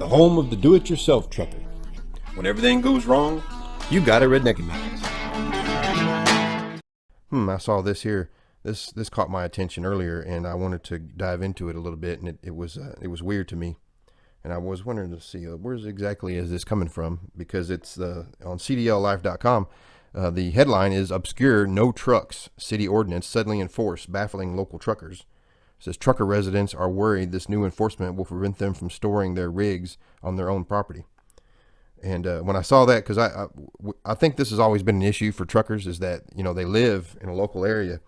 the home of the do-it-yourself trucker. When everything goes wrong, you got a Redneckanize. I saw this here. This caught my attention earlier, and I wanted to dive into it a little bit, and it was weird to me, and I was wondering to see where's exactly is this coming from, because it's on CDLLife.com. The headline is "Obscure No Trucks City Ordinance Suddenly Enforced, Baffling Local Truckers." It says trucker residents are worried this new enforcement will prevent them from storing their rigs on their own property. And when I saw that, because I think this has always been an issue for truckers, is that they live in a local area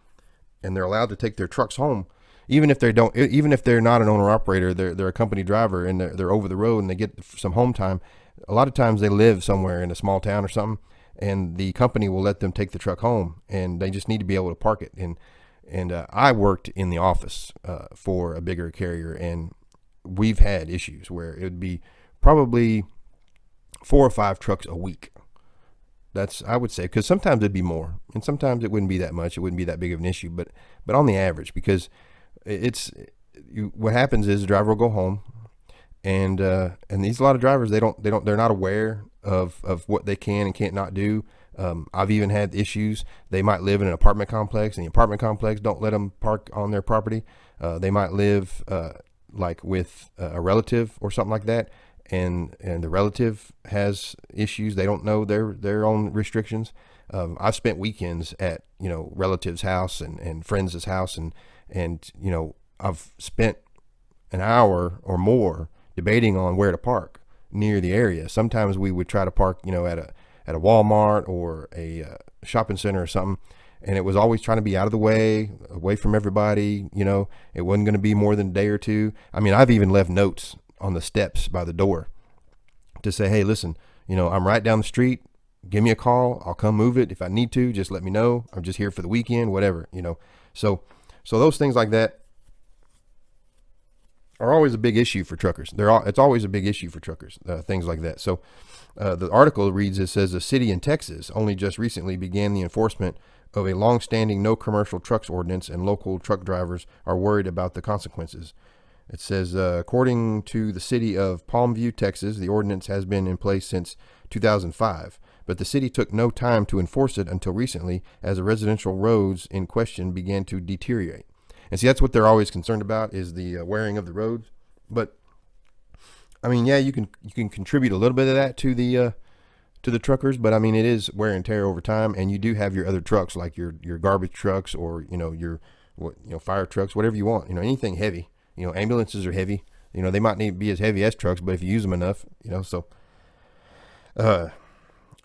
and they're allowed to take their trucks home, even if they're not an owner operator, they're a company driver and they're over the road and they get some home time. A lot of times they live somewhere in a small town or something, and the company will let them take the truck home, and they just need to be able to park it. And I worked in the office for a bigger carrier, and we've had issues where it would be probably 4 or 5 trucks a week. That's, I would say, because sometimes it'd be more, and sometimes it wouldn't be that much. It wouldn't be that big of an issue, but on the average, because what happens is the driver will go home, and these a lot of drivers they're not aware of what they can and can't not do. I've even had issues. They might live in an apartment complex, and the apartment complex don't let them park on their property. They might live like with a relative or something like that, and the relative has issues. They don't know their own restrictions. I've spent weekends at relatives' house and friends' house, and I've spent an hour or more debating on where to park near the area. Sometimes we would try to park at a Walmart or a shopping center or something, and it was always trying to be out of the way, away from everybody. It wasn't going to be more than a day or two. I mean, I've even left notes on the steps by the door to say, hey, listen, I'm right down the street. Give me a call. I'll come move it. If I need to, just let me know. I'm just here for the weekend, whatever, So those things like that are always a big issue for truckers. It's always a big issue for truckers, things like that. So the article reads, it says a city in Texas only just recently began the enforcement of a long-standing no commercial trucks ordinance, and local truck drivers are worried about the consequences. It says, according to the city of Plamview, Texas, the ordinance has been in place since 2005, but the city took no time to enforce it until recently, as the residential roads in question began to deteriorate. And see, that's what they're always concerned about, is the wearing of the roads. But I mean, yeah, you can contribute a little bit of that to the truckers, but I mean, it is wear and tear over time, and you do have your other trucks, like your garbage trucks, or your fire trucks, whatever you want, anything heavy. Ambulances are heavy. They might need to be as heavy as trucks, but if you use them enough, so.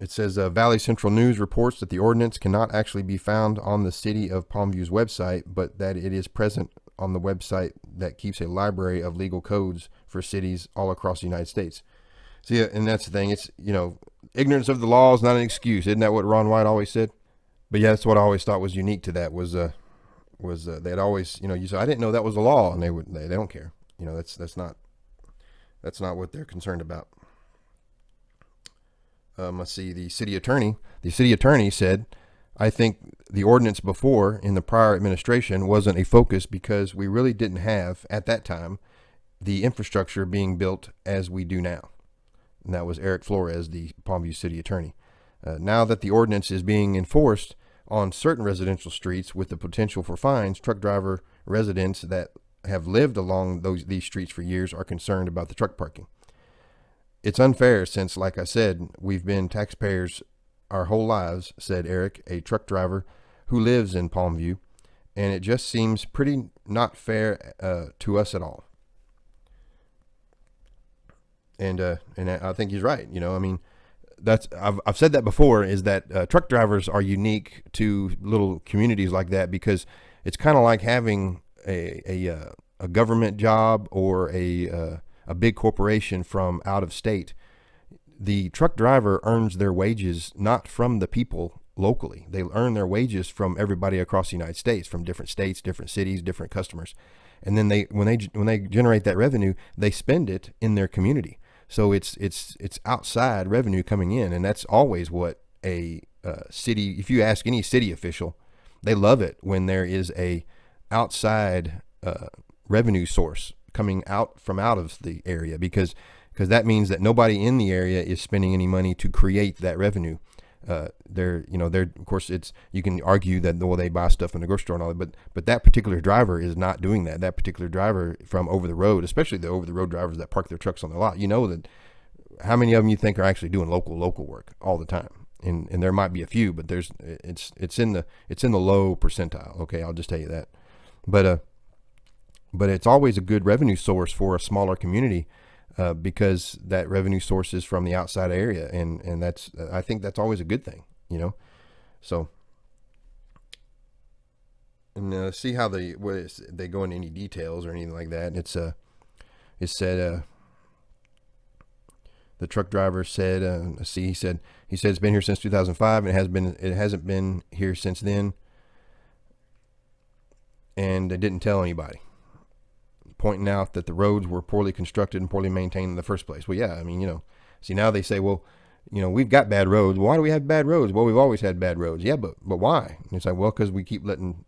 It says Valley Central News reports that the ordinance cannot actually be found on the city of Palmview's website, but that it is present on the website that keeps a library of legal codes for cities all across the United States. See, and that's the thing. It's, ignorance of the law is not an excuse. Isn't that what Ron White always said? But yeah, that's what I always thought was unique to that was they'd always, you say, I didn't know that was the law, and they don't care. That's not what they're concerned about. Let's see, the city attorney said, I think the ordinance before in the prior administration wasn't a focus because we really didn't have, at that time, the infrastructure being built as we do now. And that was Eric Flores, the Palmview city attorney. Now that the ordinance is being enforced on certain residential streets with the potential for fines, truck driver residents that have lived along these streets for years are concerned about the truck parking. It's unfair since, like I said, we've been taxpayers our whole lives, said Eric, a truck driver who lives in Palmview, and it just seems pretty not fair to us at all. And I think he's right. I mean, I've said that before, is that truck drivers are unique to little communities like that, because it's kind of like having a government job or a big corporation from out of state. The truck driver earns their wages not from the people locally. They earn their wages from everybody across the United States, from different states, different cities, different customers. And then when they generate that revenue, they spend it in their community. So it's outside revenue coming in, and that's always what a city. If you ask any city official, they love it when there is a outside revenue source coming out of the area, because because that means that nobody in the area is spending any money to create that revenue. They're of course, you can argue that, well, they buy stuff in the grocery store and all that, but that particular driver is not doing that. That particular driver from over the road, especially the over the road drivers that park their trucks on the lot, that how many of them you think are actually doing local work all the time? And there might be a few, but it's in the low percentile. Okay, I'll just tell you that. But it's always a good revenue source for a smaller community, because that revenue source is from the outside area, and I think that's always a good thing, So, and see how they go into any details or anything like that. It said the truck driver said, he said it's been here since 2005, and it hasn't been here since then, and they didn't tell anybody, pointing out that the roads were poorly constructed and poorly maintained in the first place. Well, yeah, I mean, see, now they say, well, we've got bad roads. Why do we have bad roads? Well, we've always had bad roads. Yeah, but why? And it's like, well, because we keep letting,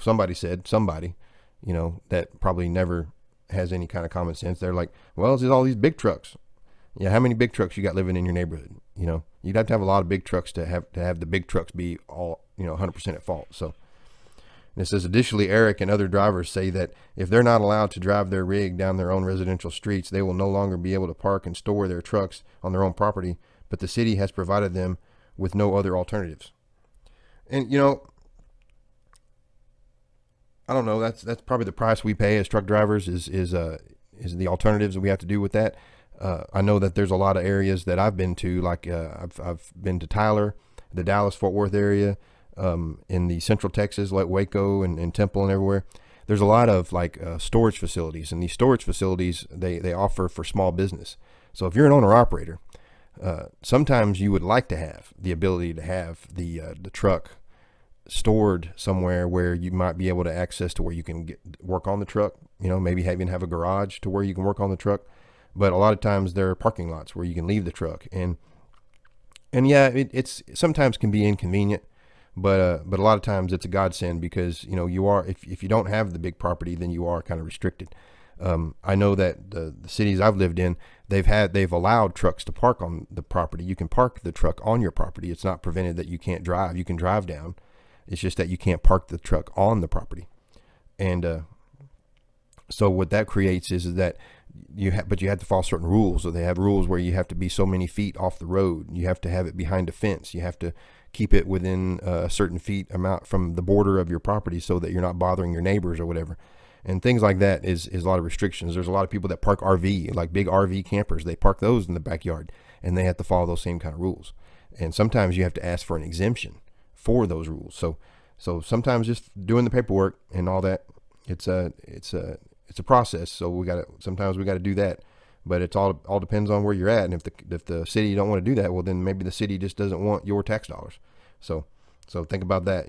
somebody, that probably never has any kind of common sense. They're like, well, it's all these big trucks. Yeah, how many big trucks you got living in your neighborhood? You'd have to have a lot of big trucks to have the big trucks be all, 100% at fault. So, and it says, additionally, Eric and other drivers say that if they're not allowed to drive their rig down their own residential streets, they will no longer be able to park and store their trucks on their own property, but the city has provided them with no other alternatives. And, I don't know, that's probably the price we pay as truck drivers is the alternatives that we have to do with that. I know that there's a lot of areas that I've been to, like I've been to Tyler, the Dallas-Fort Worth area, in the Central Texas, like Waco and Temple and everywhere. There's a lot of storage facilities, and these storage facilities, they offer for small business. So if you're an owner operator, sometimes you would like to have the ability to have the truck stored somewhere where you might be able to access to where you can work on the truck, maybe even have a garage to where you can work on the truck. But a lot of times there are parking lots where you can leave the truck, and yeah, it's sometimes can be inconvenient, but a lot of times it's a godsend, because you are, if you don't have the big property, then you are kind of restricted. I know that the cities I've lived in, they've allowed trucks to park on the property. You can park the truck on your property. It's not prevented that you can't drive. You can drive down. It's just that you can't park the truck on the property. And so what that creates is that but you have to follow certain rules. So they have rules where you have to be so many feet off the road. You have to have it behind a fence. You have to keep it within a certain feet amount from the border of your property, so that you're not bothering your neighbors or whatever. And things like that is a lot of restrictions. There's a lot of people that park RV, like big RV campers. They park those in the backyard, and they have to follow those same kind of rules. And sometimes you have to ask for an exemption for those rules. So sometimes just doing the paperwork and all that, it's a process. So sometimes we got to do that, but it's all depends on where you're at. And if the city don't want to do that, well, then maybe the city just doesn't want your tax dollars. So think about that.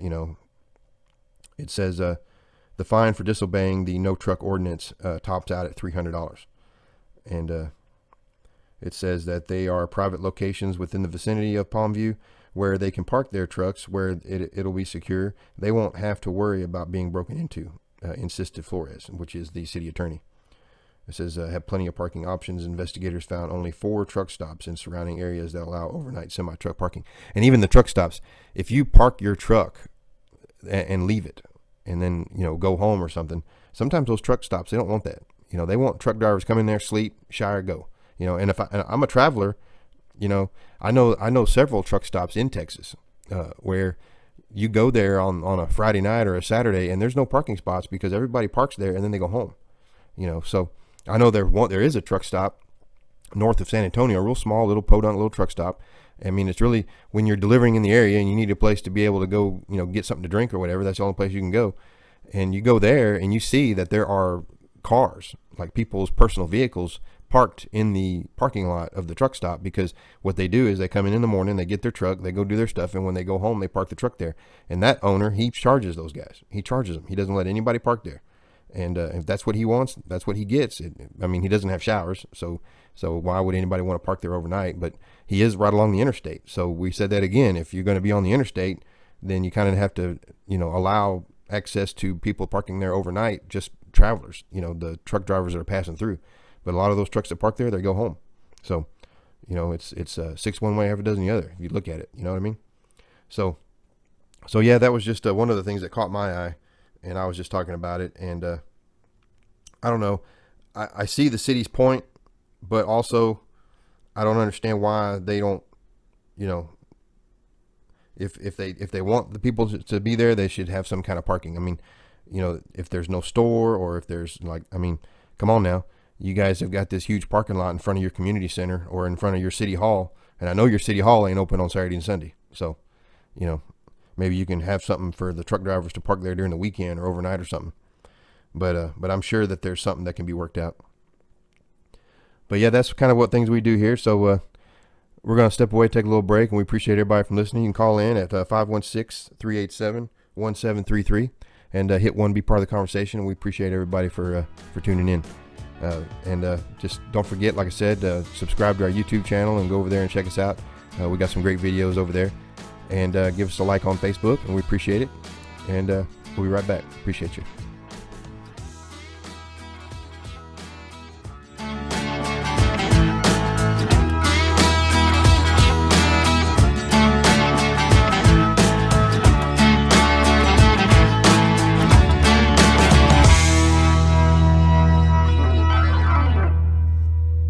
It says, the fine for disobeying the no truck ordinance, tops out at $300. And, it says that they are private locations within the vicinity of Plamview where they can park their trucks, where it'll be secure. They won't have to worry about being broken into, insisted Flores, which is the city attorney. It says, have plenty of parking options. Investigators found only 4 truck stops in surrounding areas that allow overnight semi-truck parking. And even the truck stops, if you park your truck and leave it, and then, go home or something, sometimes those truck stops, they don't want that. They want truck drivers come in there, sleep, shower, go. And if I'm a traveler, I know several truck stops in Texas, where you go there on a Friday night or a Saturday, and there's no parking spots because everybody parks there and then they go home. So I know there is a truck stop north of San Antonio, a real small little podunk little truck stop. I mean, it's really, when you're delivering in the area and you need a place to be able to go, get something to drink or whatever, that's the only place you can go. And you go there and you see that there are cars, like people's personal vehicles, parked in the parking lot of the truck stop, because what they do is they come in the morning, they get their truck, they go do their stuff, and when they go home, they park the truck there. And that owner, he charges those guys. He charges them. He doesn't let anybody park there. And if that's what he wants, that's what he gets. He doesn't have showers, so why would anybody want to park there overnight? But he is right along the interstate. So we said that again, if you're going to be on the interstate, then you kind of have to, allow access to people parking there overnight, just travelers, the truck drivers that are passing through. But a lot of those trucks that park there, they go home. So, you know, it's 6 one way, half a dozen the other, if you look at it, you know what I mean? So yeah, that was just one of the things that caught my eye, and I was just talking about it. And I don't know, I see the city's point, but also I don't understand why they don't, you know, if they want the people to be there, they should have some kind of parking. I mean, you know, if there's no store, or if there's like, I mean, come on now, you guys have got this huge parking lot in front of your community center or in front of your city hall, and I know your city hall ain't open on Saturday and Sunday, so, you know, maybe you can have something for the truck drivers to park there during the weekend or overnight or something. But I'm sure that there's something that can be worked out. But yeah, that's kind of what things we do here. So we're going to step away, take a little break, and we appreciate everybody from listening. You can call in at 516-387-1733 and hit 1, be part of the conversation. And we appreciate everybody for tuning in. And just don't forget, like I said, subscribe to our YouTube channel and go over there and check us out. We got some great videos over there. And give us a like on Facebook, and we appreciate it. And we'll be right back. Appreciate you.